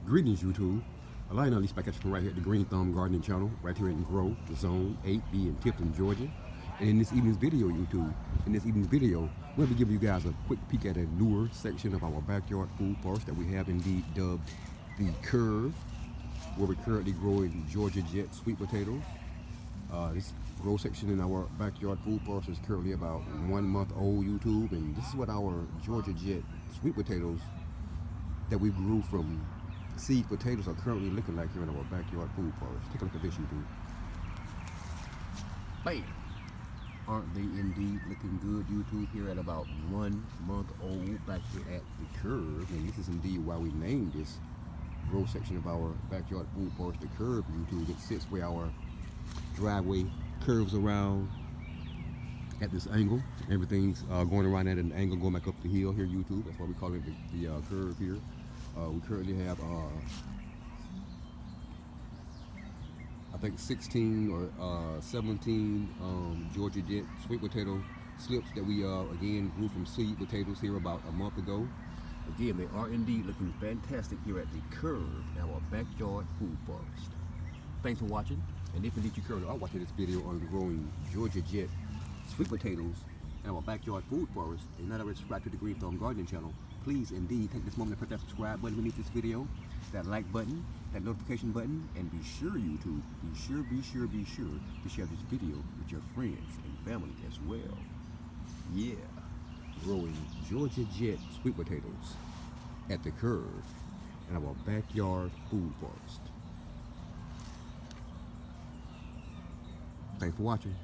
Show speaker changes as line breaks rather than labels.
Greetings, YouTube. Allow you back at you from right here at the Green Thumb Gardening Channel, right here in Grove, Zone 8B in Tifton, Georgia. And in this evening's video, YouTube, we'll be giving you guys a quick peek at a newer section of our backyard food forest that we have indeed dubbed the Curve, where we're currently growing Georgia Jet sweet potatoes. This grow section in our backyard food forest is currently about 1 month old, YouTube, and this is what our Georgia Jet sweet potatoes that we grew from seed potatoes are currently looking like here in our backyard food forest. Take a look at this, YouTube. Bam! Aren't they indeed looking good, YouTube, here at about 1 month old back here at the Curve? And this is indeed why we named this grow section of our backyard food forest the Curve, YouTube. It sits where our driveway curves around at this angle. Everything's going around at an angle going back up the hill here, YouTube. That's why we call it the Curve here. We currently have I think 16 or 17 Georgia Jet sweet potato slips that we again grew from seed potatoes here about a month ago. Again, they are indeed looking fantastic here at the Curve, our backyard food forest. Thanks for watching, and if indeed you currently are watching this video on growing Georgia Jet sweet potatoes in our backyard food forest and not already subscribed to the Green Thumb Gardening Channel, please indeed take this moment to press that subscribe button beneath this video, that like button, that notification button, and be sure, YouTube, be sure to share this video with your friends and family as well. Yeah, growing Georgia Jet sweet potatoes at the Curve in our backyard food forest. Thanks for watching.